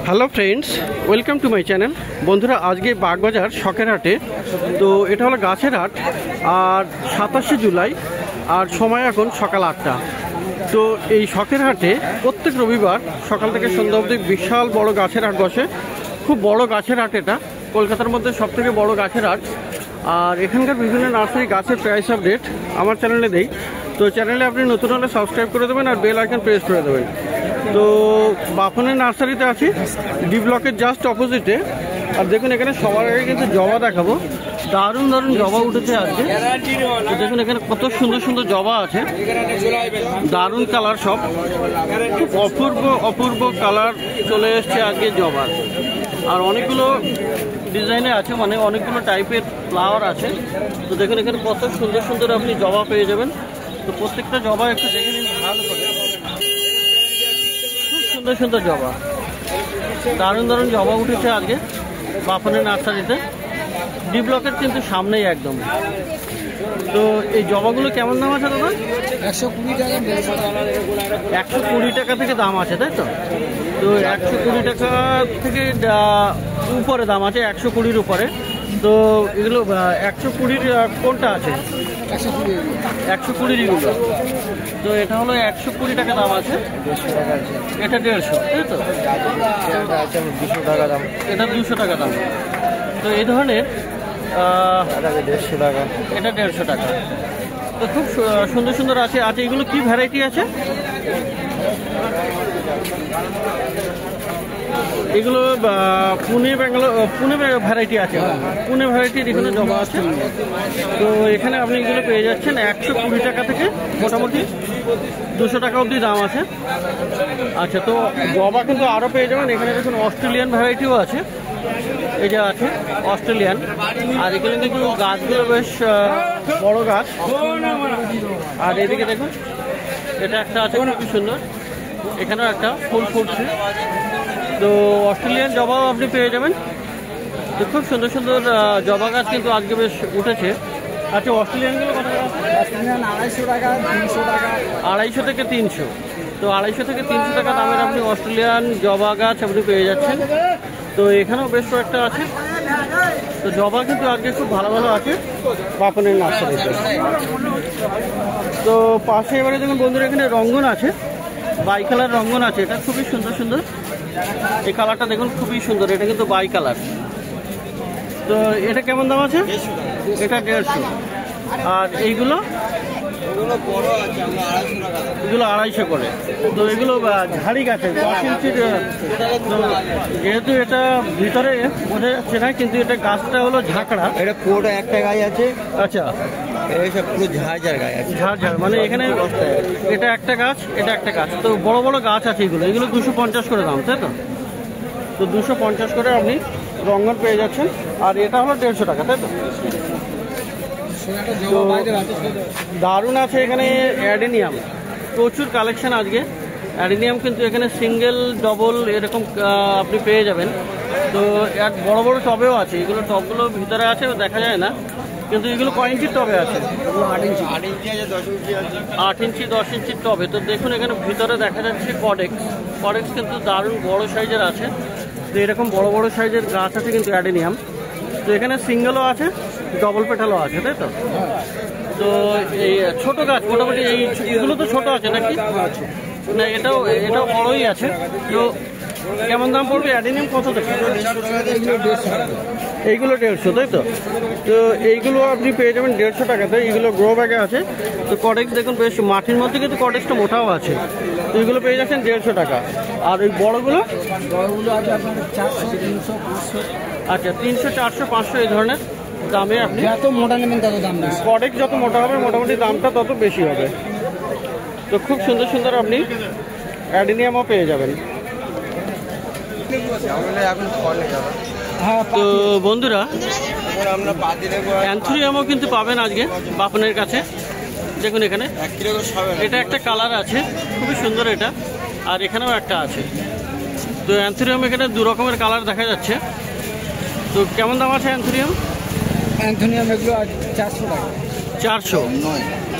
Hello friends, welcome to my channel. বন্ধুরা, আজকে বাগবাজার শখের হাটে, তো এটা হলো গাছের হাট, আর 27শে জুলাই, আর সময় এখন সকাল 8টা। তো এই শখের হাটে প্রত্যেক রবিবার সকাল থেকে সন্ধ্যা অবধি বিশাল বড় গাছের হাট বসে। খুব বড় গাছের হাট, এটা কলকাতার মধ্যে সবথেকে বড় গাছের হাট। আর এখানকার বিভিন্ন নার্সারি গাছের প্রাইস আপডেট আমার চ্যানেলে দেই। তো চ্যানেলে আপনি নতুন হলে সাবস্ক্রাইব করে দেবেন আর বেল আইকন প্রেস করে দেবেন। তো বাপনের নার্সারিতে আছি, ডি ব্লকের জাস্ট অপোজিটে। আর দেখুন, এখানে সবার আগে কিন্তু জবা দেখাবো। দারুণ দারুণ জবা উঠেছে আজকে। তো দেখুন, এখানে কত সুন্দর সুন্দর জবা আছে, দারুণ কালার, সব খুব অপূর্ব অপূর্ব কালার চলে এসছে আজকে জবার। আর অনেকগুলো ডিজাইনে আছে, মানে অনেকগুলো টাইপের ফ্লাওয়ার আছে। তো দেখুন, এখানে কত সুন্দর সুন্দর আপনি জবা পেয়ে যাবেন। তো প্রত্যেকটা জবা একটু দেখে নিন ভালো করে। খুব সুন্দর সুন্দর জবা, দারুণ দারুণ জবা উঠেছে আজকে বাপনের নার্সারিতে, ডি ব্লকের কিন্তু সামনেই একদম। তো এই জবাগুলো কেমন দাম আছে দাদা? 120 টাকা। 120 টাকা থেকে দাম আছে, তাই তো? তো 120 টাকা থেকে উপরে দাম আছে, 120-র উপরে। তো এগুলো 120-র কোনটা আছে? 120-র এগুলো। তো এটা হলো 120 টাকা দাম আছে। এটা 150, তাই তো? 200 টাকা দাম। এটা 200 টাকা দাম। তো এই ধরনের 150 টাকা। এটা 150 টাকা। তো খুব সুন্দর সুন্দর আছে। আচ্ছা, এগুলো কি ভ্যারাইটি আছে? এগুলো পুনে ভ্যারাইটি আছে, পুনে ভ্যারাইটির এখানে জবা আছে। তো এখানে আপনি এগুলো পেয়ে যাচ্ছেন 120 টাকা থেকে মোটামুটি 200 টাকা অবধি দাম আছে। আচ্ছা, তো জবা কিন্তু আরও পেয়ে যাবেন। এখানে দেখুন অস্ট্রেলিয়ান ভ্যারাইটিও আছে, এই যে আছে অস্ট্রেলিয়ান। আর এখানে কিন্তু গাছগুলো বেশ বড় গাছ। আর এদিকে দেখুন, এটা একটা আছে খুবই সুন্দর, এখানেও একটা ফুল ফুটছে। তো অস্ট্রেলিয়ান জবাও আপনি পেয়ে যাবেন। তো খুব সুন্দর সুন্দর জবা গাছ কিন্তু আজকে বেশ উঠেছে। আচ্ছা, অস্ট্রেলিয়ানগুলো কত? 250 টাকা, 300 টাকা। 250 থেকে 300। তো 250 থেকে 300 টাকা দামের আপনি অস্ট্রেলিয়ান জবা গাছ আপনি পেয়ে যাচ্ছেন। তো এখানেও বেশ কয়েকটা আছে। তো জবা কিন্তু আজকে খুব ভালো ভালো আছে বাপনের নার্সারিতে। তো পাশে এবারে দেখুন বন্ধুরা, এখানে রঙ্গন আছে, বাই কালার রঙ্গন আছে। এটা খুবই সুন্দর সুন্দর, এই কালারটা দেখুন খুবই সুন্দর, এটা কিন্তু বাই কালার। তো এটা কেমন দাম আছে? এটা 150। আর এইগুলো? এগুলো 250 করে। তো এগুলো ঝাড়ি গাছে 10 ইঞ্চির। যেহেতু এটা ভিতরে বোঝা যাচ্ছে না, কিন্তু এটা গাছটা হলো ঝাঁকড়া। এটা পুরোটা একটা গাছ আছে। আচ্ছা, এইসব পুরো ঝাড় গাছ আছে। ঝাড় মানে এখানে এটা একটা গাছ, এটা একটা গাছ। তো বড় বড় গাছ আছে এগুলো। এগুলো 250 করে দাম, তাই তো? তো 250 করে আপনি রঙ্গন পেয়ে যাচ্ছেন। আর এটা হলো 150 টাকা, তাই তো? দারুণ আছে এখানে অ্যাডেনিয়াম, প্রচুর কালেকশন আজকে অ্যাডেনিয়াম। কিন্তু এখানে সিঙ্গেল, ডবল এরকম আপনি পেয়ে যাবেন। তো এক বড় বড় টবেও আছে। এগুলো টবগুলো ভিতরে আছে, দেখা যায় না, কিন্তু এগুলো কয় ইঞ্চির টবে আছে? 8 ইঞ্চি আছে, 10 ইঞ্চি আছে। 8 ইঞ্চি 10 ইঞ্চির টবে। তো দেখুন, এখানে ভিতরে দেখা যাচ্ছে কডেক্স কিন্তু দারুণ বড় সাইজের আছে। তো এরকম বড় বড় সাইজের গাছ আছে কিন্তু অ্যাডেনিয়াম। তো এখানে সিঙ্গেলও আছে, ডবল পেটালও আছে, তাই তো? তো এই ছোট গাছ মোটামুটি এইগুলো তো ছোট আছে নাকি? না, এটাও বড়ই আছে। তো কেমন দাম পড়বে অ্যাডেনিয়াম? কত থেকে? এইগুলো 150, তাই তো? তো এইগুলো আপনি পেয়ে যাবেন 150 টাকাতে। এইগুলো গ্রো ব্যাগে আছে। তো কডেক্স দেখুন বেশ মাটির মধ্যে, কিন্তু কডেক্সটা মোটাও আছে। তো এগুলো পেয়ে যাচ্ছেন 150 টাকা। আর ওই বড়গুলো আছে আপনার 400, 300, 500। আচ্ছা, 300, 400, 500 এই ধরনের দামে আপনি। যত মোটা নেবেন তত দাম বেশি। কডেক্স যত মোটা হবে মোটামুটি দামটা তত বেশি হবে। তো খুব সুন্দর সুন্দর আপনি অ্যাডেনিয়ামও পেয়ে যাবেন। তো বন্ধুরা, অ্যান্থুরিয়ামও কিন্তু পাবেন আজকে বাপনের কাছে। দেখুন এখানে এটা একটা কালার আছে, খুবই সুন্দর এটা। আর এখানেও একটা আছে। তো অ্যান্থুরিয়াম এখানে 2 রকমের কালার দেখা যাচ্ছে। তো কেমন দাম আছে অ্যান্থুরিয়াম? এগুলো 400 টাকা। 400।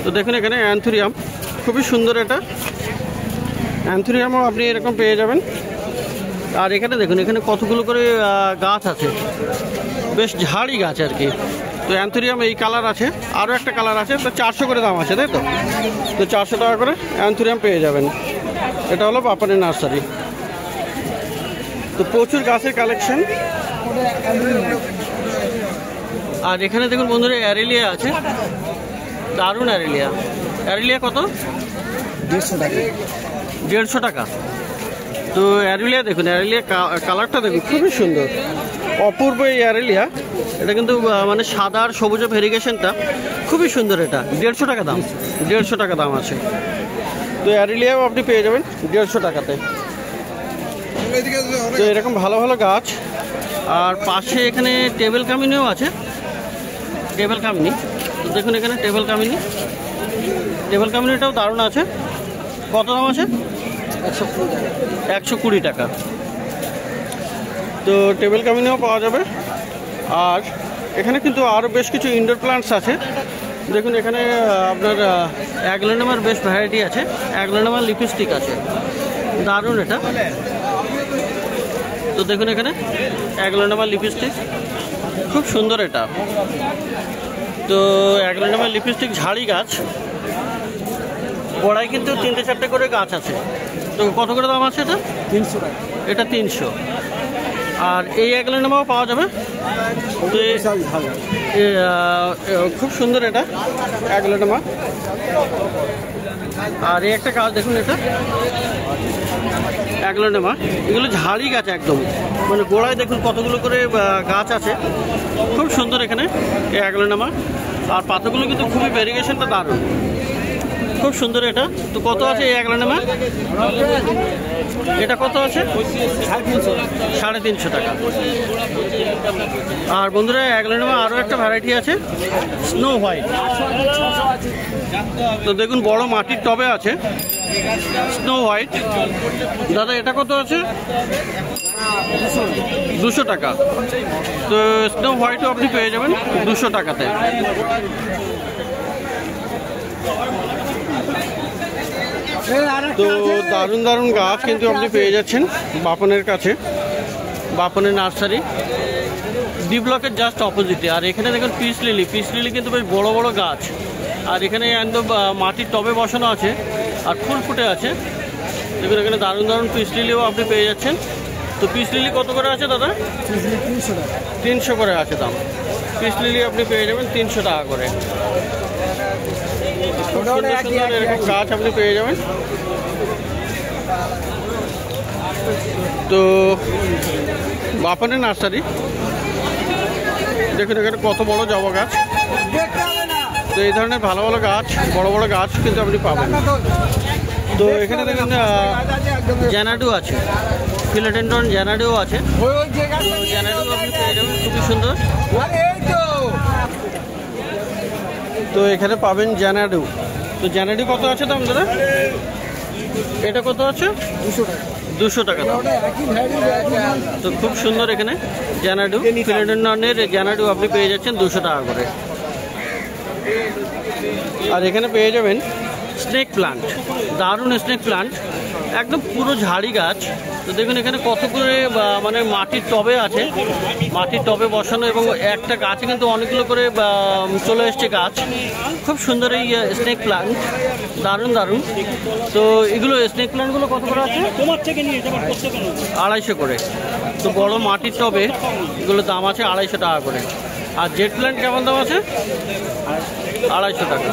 তো দেখুন এখানে অ্যান্থুরিয়াম খুবই সুন্দর, এটা অ্যান্থুরিয়ামও আপনি এরকম পেয়ে যাবেন। আর এখানে দেখুন, এখানে কতগুলো করে গাছ আছে, বেশ ঝাড়ি গাছ আর কি। তো অ্যান্থোরিয়াম এই কালার আছে, আরও একটা কালার আছে, তো 400 করে দাম আছে, তাই তো? তো 400 টাকা করে অ্যান্থোরিয়াম পেয়ে যাবেন। এটা হলো বাপানের নার্সারি। তো প্রচুর গাছের কালেকশন। আর এখানে দেখুন বন্ধুরা, অ্যারেলিয়া আছে, দারুণ অ্যারেলিয়া। অ্যারেলিয়া কত? 150 টাকা। 150 টাকা। তো অ্যারেলিয়া দেখুন, অ্যারেলিয়া কালারটা দেখুন, খুবই সুন্দর, অপূর্ব এই অ্যারেলিয়া। এটা কিন্তু মানে সাদা আর সবুজে ভেরিগেশনটা খুবই সুন্দর। এটা 150 টাকা দাম, 150 টাকা দাম আছে। তো অ্যারেলিয়াও আপনি পেয়ে যাবেন 150 টাকাতে। তো এরকম ভালো ভালো গাছ। আর পাশে এখানে টেবিল কামিনিও আছে, টেবিল কামিনি। তো দেখুন এখানে টেবিল কামিনি, টেবিল কামিনিটাও দারুণ আছে। কত দাম আছে? 120 টাকা। তো টেবিল কামিনিও পাওয়া যাবে। আর এখানে কিন্তু আরও বেশ কিছু ইনডোর প্লান্টস আছে। দেখুন এখানে আপনার অ্যাগ্লোনেমার বেশ ভ্যারাইটি আছে, অ্যাগ্লোনেমার লিপস্টিক আছে, দারুণ এটা। তো দেখুন এখানে অ্যাগ্লোনেমার লিপস্টিক, খুব সুন্দর এটা। তো অ্যাগ্লোনেমার লিপস্টিক ঝাড়ি গাছ, গোড়ায় কিন্তু 3-4টে করে গাছ আছে। তো কত করে দাম আছে এটা? 300 টাকা। এটা 300। আর এই অ্যাগ্লোনেমাও পাওয়া যাবে। তো খুব সুন্দর এটা অ্যাগ্লোনেমা। আর এই একটা গাছ দেখুন, এটা অ্যাগ্লোনেমা। এগুলো ঝাড়ি গাছ একদম, মানে গোড়ায় দেখুন কতগুলো করে গাছ আছে, খুব সুন্দর এখানে এই অ্যাগ্লোনেমা। আর পাতাগুলো কিন্তু খুবই ভেরিগেশনটা দারুণ, খুব সুন্দর এটা। তো কত আছে এই অ্যাগ্লোনেমা? এটা কত আছে? 350 টাকা। আর বন্ধুরা, অ্যাগ্লোনেমা আরও একটা ভ্যারাইটি আছে, স্নো হোয়াইট। তো দেখুন বড় মাটির টবে আছে স্নো হোয়াইট। দাদা এটা কত আছে? 200 টাকা। তো স্নো হোয়াইটও আপনি পেয়ে যাবেন 200 টাকাতে। তো দারুণ দারুণ গাছ কিন্তু আপনি পেয়ে যাচ্ছেন বাপনের কাছে, বাপনের নার্সারি, ডি ব্লকের জাস্ট অপোজিটে। আর এখানে দেখুন পিস লিলি, পিস লিলি কিন্তু বেশ বড় বড় গাছ। আর এখানে একদম মাটির টবে বসানো আছে, আর ফুল ফুটে আছে। দেখুন এখানে দারুণ দারুণ পিস লিলিও আপনি পেয়ে যাচ্ছেন। তো পিস লিলি কত করে আছে দাদা? 300 টাকা। 300 করে আছে দাম। পিস লিলি আপনি পেয়ে যাবেন 300 টাকা করে। সুন্দর সুন্দর এরকম গাছ আপনি পেয়ে যাবেন। তো বাপনের নার্সারি, দেখুন এখানে কত বড় জবা গাছ। তো এই ধরনের ভালো ভালো গাছ, বড় বড় গাছ কিন্তু আপনি পাবেন। তো এখানে দেখুন জ্যানাডু আছে, ফিলোডেন্ড্রন জ্যানাডুও আছে। জ্যানাডু আপনি পেয়ে যাবেন, খুবই সুন্দর। তো এখানে পাবেন জ্যানাডু। তো জ্যানাডু কত আছে দাম দাদা? এটা কত আছে? 200 টাকা দাম। তো খুব সুন্দর এখানে জ্যানাডু, ফিলোডেন্ড্রনের জ্যানাডু আপনি পেয়ে যাচ্ছেন 200 টাকা করে। আর এখানে পেয়ে যাবেন স্নেক প্লান্ট, দারুণ স্নেক প্লান্ট, একদম পুরো ঝাড়ি গাছ। তো দেখুন এখানে কত করে মানে মাটির টবে আছে, মাটির টবে বসানো, এবং একটা গাছে কিন্তু অনেকগুলো করে চলে এসছে গাছ। খুব সুন্দর এই স্নেক প্লান্ট, দারুণ দারুণ। তো এগুলো স্নেক প্লান্টগুলো কত করে আছে? 250 করে। তো বড় মাটির টবে এগুলো দাম আছে 250 টাকা করে। আর জেট প্ল্যান্ট কেমন দাম আছে? 250 টাকা।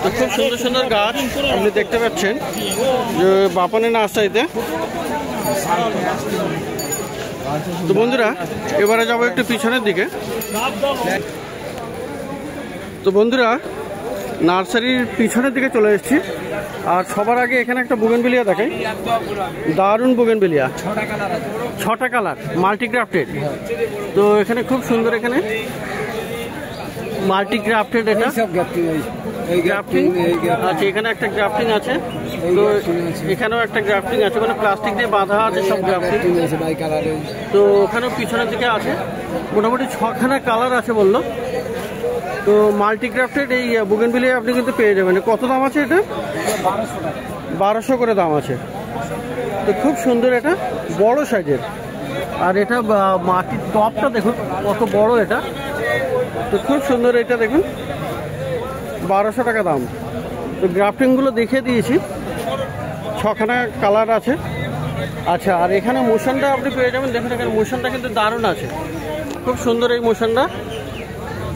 তো খুব সুন্দর সুন্দর গাছ আপনি দেখতে পাচ্ছেন যে বাপনের নার্সারিতে। তো বন্ধুরা, এবারে যাবো একটু পিছনের দিকে। তো বন্ধুরা, নার্সারির পিছনের দিকে চলে এসেছি। আর সবার আগে এখানে একটা বুগেনভিলিয়া দেখাই, দারুণ বুগেনভিলিয়া, 6টা কালার, মাল্টিক্রাফটেড। তো এখানে খুব সুন্দর, এখানে মাল্টিক্রাফটেড, এটা গ্রাফটিং আছে। এখানে একটা গ্রাফটিং আছে, তো এখানেও একটা গ্রাফটিং আছে, মানে প্লাস্টিক দিয়ে বাঁধা আছে সব গ্রাফটিং। তো ওখানেও পিছনের দিকে আছে, মোটামুটি 6খানা কালার আছে বললো। তো মাল্টিক্রাফটেড এই বুগেনভিলিয়া আপনি কিন্তু পেয়ে যাবেন। কত দাম আছে এটা? 1200 করে দাম আছে। তো তো খুব সুন্দর, এটা বড় সাইজের। আর এটা মাটির টপটা দেখুন কত বড় এটা। তো খুব সুন্দর, এটা দেখুন 1200 টাকা দাম। তো গ্রাফটিংগুলো দেখিয়ে দিয়েছি, 6খানা কালার আছে। আচ্ছা, আর এখানে মোশনটা আপনি পেয়ে যাবেন। দেখুন এখানে মোশনটা কিন্তু দারুণ আছে, খুব সুন্দর এই মোশনটা।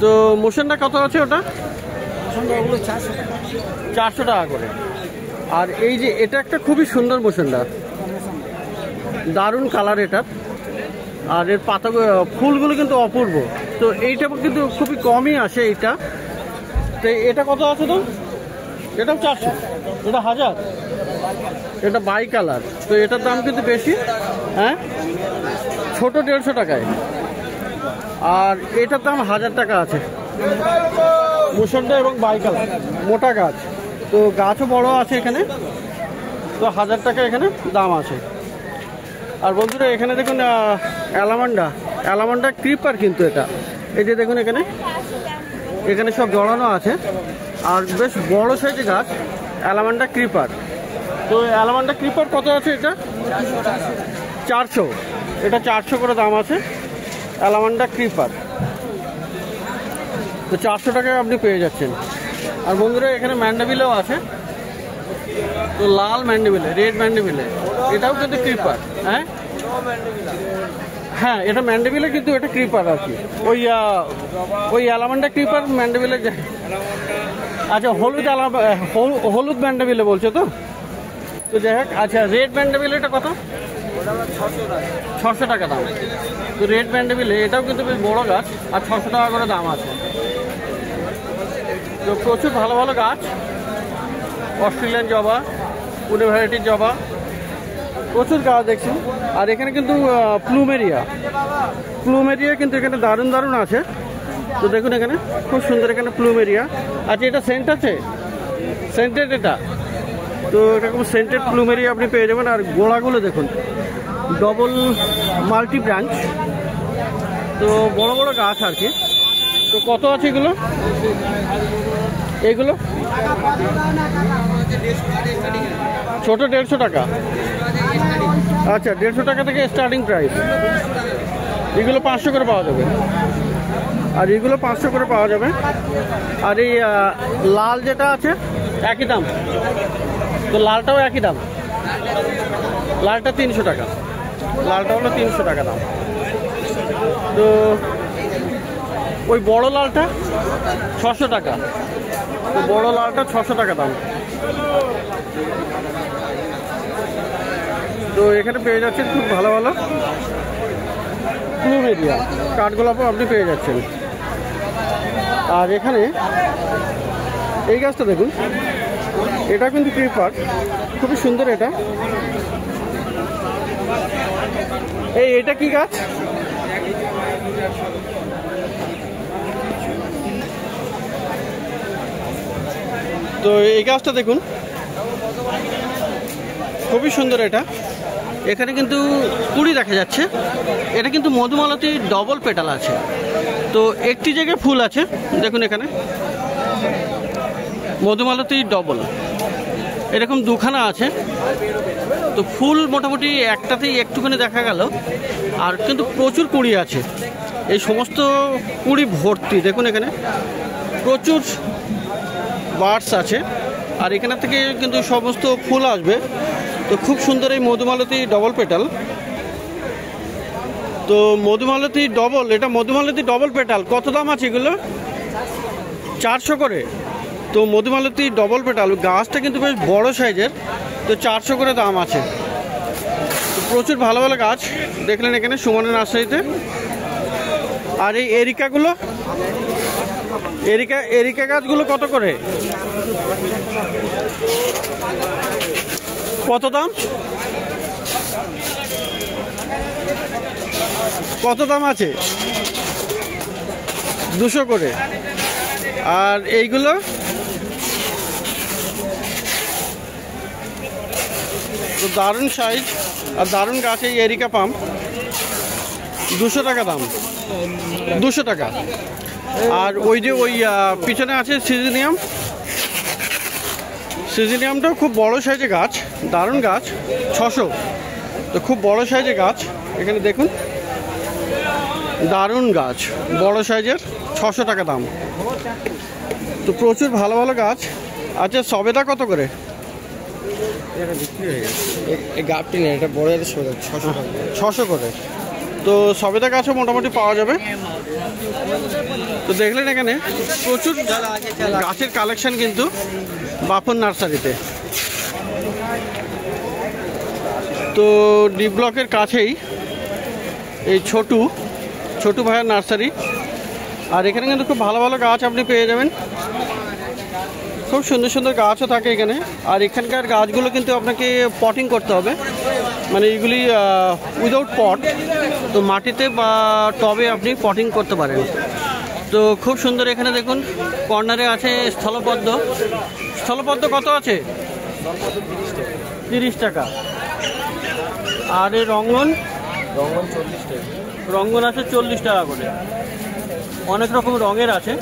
তো মোশনটা কত আছে ওটা? 400 টাকা করে। আর এই যে এটা একটা খুবই সুন্দর মোশনটা, দারুণ কালার এটা। আর এর পাতা ফুলগুলো কিন্তু অপূর্ব। তো এইটা কিন্তু খুবই কমই আসে এইটা। তো এটা কত আছে? তো এটাও 400, এটা 1000, এটা বাই কালার। তো এটার দাম কিন্তু বেশি। হ্যাঁ, ছোট 150 টাকায়। আর এটার দাম 1000 টাকা আছে মোশনটা, এবং বাই কালার, মোটা গাছ। তো গাছও বড় আছে এখানে। তো 1000 টাকা এখানে দাম আছে। আর বন্ধুরা এখানে দেখুন অ্যালামান্ডা ক্রিপার কিন্তু এটা। এই যে দেখুন এখানে সব জড়ানো আছে। আর বেশ বড় সাইজের গাছ, অ্যালামান্ডা ক্রিপার। তো অ্যালামান্ডা ক্রিপার কত আছে? এটা 400, এটা 400 করে দাম আছে অ্যালামান্ডা ক্রিপার। তো 400 টাকায় আপনি পেয়ে যাচ্ছেন। আর বন্ধুরা এখানে ম্যান্ডাভিলেও আছে। তো লাল ম্যান্ডাভিলে, রেড ম্যান্ডাভিলে, এটাও কিন্তু ক্রিপার। হ্যাঁ, এটা ম্যান্ডাভিলে, কিন্তু এটা ক্রিপার আর কি। ওই অ্যালামান্ডা ক্রিপার ম্যান্ডাভিলে। আচ্ছা, হলুদ ম্যান্ডাভিলে বলছো তো? তো যাই হোক, আচ্ছা রেড ম্যান্ডাভিলেটা কত? 600 টাকা দাম। তো রেড ম্যান্ডাভিলে এটাও কিন্তু বেশ বড় গাছ, আর 600 টাকা করে দাম আছে। তো প্রচুর ভালো ভালো গাছ, অস্ট্রেলিয়ান জবা, পুনে ভ্যারাইটির জবা, প্রচুর গাছ দেখছি। আর এখানে কিন্তু প্লুমেরিয়া কিন্তু এখানে দারুণ দারুণ আছে। তো দেখুন এখানে খুব সুন্দর, এখানে প্লুমেরিয়া। আচ্ছা, এটা সেন্ট আছে, সেন্টেড এটা। তো এরকম সেন্টেড প্লুমেরিয়া আপনি পেয়ে যাবেন। আর গোড়াগুলো দেখুন, ডবল মাল্টি ব্রাঞ্চ। তো বড় বড় গাছ আর কি। তো কত আছে এগুলো? ছোট 150 টাকা। আচ্ছা, 150 টাকা থেকে স্টার্টিং প্রাইস। এগুলো 500 করে পাওয়া যাবে। আর এগুলো 500 করে পাওয়া যাবে। আর এই লাল যেটা আছে একই দাম। তো লালটাও একই দাম, লালটা 300 টাকা। লালটা হলো 300 টাকা দাম। তো ওই বড় লালটা 600 টাকা। তো বড় লালটা 600 টাকা দাম। তো এখানে পেয়ে যাচ্ছেন খুব ভালো ভালো প্লুমেরিয়া, কাঠগোলাপও আপনি পেয়ে যাচ্ছেন। আর এখানে এই গাছটা দেখুন, এটা কিন্তু ক্রিপার, খুবই সুন্দর এটা। এটা কি গাছ? তো এই গাছটা দেখুন, খুবই সুন্দর এটা। এখানে কিন্তু কুড়ি দেখা যাচ্ছে। এটা কিন্তু মধুমালতী ডবল পেটাল আছে। তো একটি জায়গায় ফুল আছে, দেখুন এখানে মধুমালতী ডবল, এরকম দুখানা আছে। তো ফুল মোটামুটি একটাতেই একটুখানি দেখা গেল। আর কিন্তু প্রচুর কুড়ি আছে, এই সমস্ত কুড়ি ভর্তি। দেখুন এখানে প্রচুর বার্ডস আছে। আর এখানে থেকে কিন্তু সমস্ত ফুল আসবে। তো খুব সুন্দর এই মধুমালতী ডবল পেটাল। তো মধুমালতী ডবল, এটা মধুমালতী ডবল পেটাল। কত দাম আছে এগুলো? 400 করে। তো মধুমালতী ডবল পেটাল গাছটা কিন্তু বেশ বড় সাইজের। তো 400 করে দাম আছে। তো প্রচুর ভালো ভালো গাছ দেখলেন এখানে সুমনের নার্সারিতে। আর এই এরিকাগুলো, এরিকা গাছগুলো কত করে? কত দাম? কত দাম আছে? 200 করে। আর এইগুলো? তো দারুণ সাইজ আর দারুণ গাছ এই এরিকা পাম, 200 টাকা দাম। 200 টাকা। আর ওই যে ওই পিছনে আছে সিজিনিয়াম, সিজিনিয়ামটাও খুব বড় সাইজের গাছ, দারুণ গাছ, 600। তো খুব বড় সাইজের গাছ, এখানে দেখুন, দারুণ গাছ, বড় সাইজের, 600 টাকা দাম। তো প্রচুর ভালো ভালো গাছ। আচ্ছা, সবেদা কত করে? এটা বিক্রি হয়ে গেছে, এই গাছটি নেই, এটা বড় 600 করে। তো সবেদা গাছও মোটামুটি পাওয়া যাবে। তো দেখলেন এখানে প্রচুর গাছের কালেকশন কিন্তু বাপন নার্সারিতে। তো ডি ব্লকের কাছেই এই ছোটু ভাইয়ের নার্সারি। আর এখানে কিন্তু খুব ভালো ভালো গাছ আপনি পেয়ে যাবেন, খুব সুন্দর সুন্দর গাছও থাকে এখানে। আর এখানকার গাছগুলো কিন্তু আপনাকে পটিং করতে হবে, মানে এইগুলি উইদাউট পট, তো মাটিতে বা টবে আপনি পটিং করতে পারেন। তো খুব সুন্দর। এখানে দেখুন কর্নারে আছে স্থলপদ্ম কত আছে? 30 টাকা। আর এই রঙ্গন 40 টাকা। রঙ্গন আছে 40 টাকা করে। অনেক রকম রঙের আছে,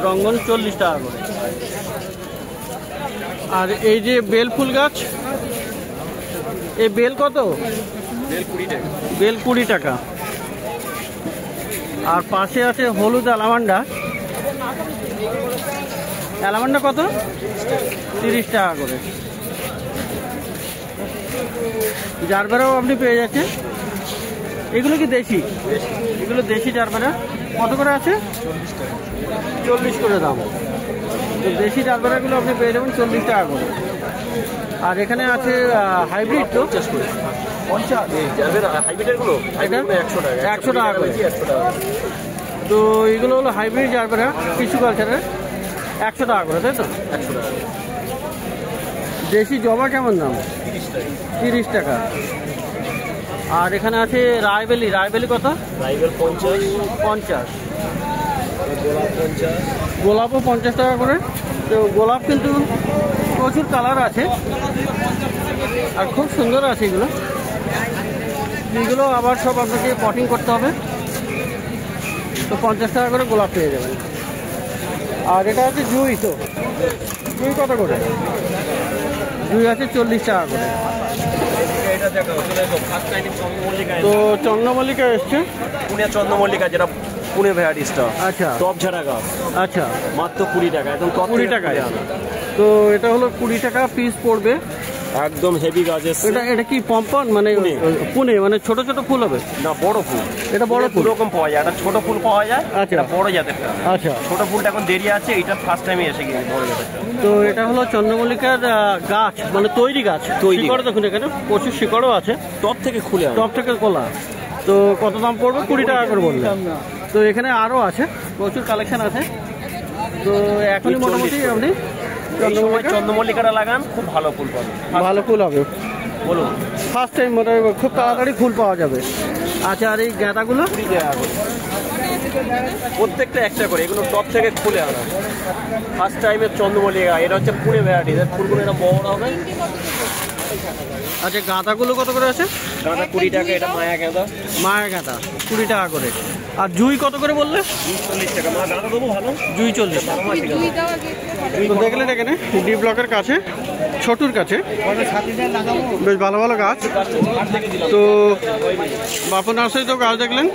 রঙ্গন 40 টাকা করে। আর এই যে বেল ফুল গাছ, এই বেল কত? বেল 20 টাকা। আর পাশে আছে হলুদ অ্যালামান্ডা কত? 30 টাকা করে। জারবেরাও আপনি পেয়ে যাচ্ছেন। এগুলো কি দেশি? এগুলো দেশি জারবেরা। কত করে আছে? 40 করে দাম। তো দেশি জারবেরাগুলো আপনি পেয়ে যাবেন 40 টাকা করে। আর এখানে আছে হাইব্রিড, তো 100 টাকা করে। তো এগুলো হলো হাইব্রিড জারবেরা, টিস্যু কালচারের, 100 টাকা করে, তাই তো? 100 টাকা। দেশি জবা কেমন দাম? 30 টাকা। আর এখানে আছে রায়বেলি কত? 50। গোলাপও 50 টাকা করে। তো গোলাপ কিন্তু প্রচুর কালার আছে আর খুব সুন্দর আছে এগুলো আবার সব আপনাকে পটিং করতে হবে। তো 50 টাকা করে গোলাপ পেয়ে যাবেন। আর এটা আছে জুই। তো জুই কত করে? জুই আছে 40 টাকা করে। তো চন্দ্রমল্লিকা এসছে, পুনে চন্দ্রমল্লিকা, যেটা পুনে ভ্যারাইটিসটা। আচ্ছা, টপ ঝাড়া গাছ। আচ্ছা, মাত্র 20 টাকা, একদম 20 টাকায়। তো এটা হলো 20 টাকা পিস পড়বে, একদম হেভি গাছ। এটা কি পম্পন, মানে পুনে, মানে ছোট ছোট ফুল হবে না বড় ফুল? এটা বড় ফুল। রকম পাওয়া যায়, একটা ছোট ফুল পাওয়া যায়, আচ্ছা, বড় জাতেরটা। আচ্ছা, ছোট ফুলটা এখন দেরি আছে, এটা ফার্স্ট টাইমে এসে গেছে বড় জাতেরটা। তো এটা হলো চন্দ্রমল্লিকার গাছ, মানে তৈরি গাছ, শিকড় দেখুন এখানে প্রচুর শিকড়ও আছে, টপ থেকে খোলা। তো কত দাম পড়বে? 20 টাকা করে বললেন। তো এখানে আরও আছে, প্রচুর কালেকশন আছে। তো এখনই মোটামুটি আপনি চন্দ্রমল্লিকাটা লাগান, খুব ভালো ফুল পাবেন, ভালো ফুল হবে। বলুন, ফার্স্ট টাইম মোটামুটি খুব তাড়াতাড়ি ফুল পাওয়া যাবে। আচ্ছা, আর এই গাঁদাগুলো? 20 টাকা করে প্রত্যেকটা, একটা করে। এগুলো টপ থেকে খুলে আনা, ফার্স্ট টাইমের চন্দ্রমল্লিকা। এটা হচ্ছে পুনে ভ্যারাইটি, ফুলগুলো এটা বড় হবে। আচ্ছা, গাঁদাগুলো কত করে আছে? গাঁদা 20 টাকা। এটা মায়া গাঁদা 20 টাকা করে। আর জুই কত করে বললে? 40 টাকা। মা গাঁদা দেবো ভালো, জুই 40 টাকা। তো দেখলেন এখানে ডি ব্লকের কাছে, ছোটুর কাছে বেশ ভালো ভালো গাছ। তো বাপন নার্সারিতেও গাছ দেখলেন।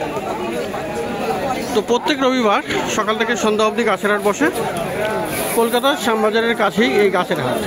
তো প্রত্যেক রবিবার সকাল থেকে সন্ধ্যা অবধি গাছের হাট বসে, কলকাতার শ্যামবাজারের কাছেই এই গাছের হাট।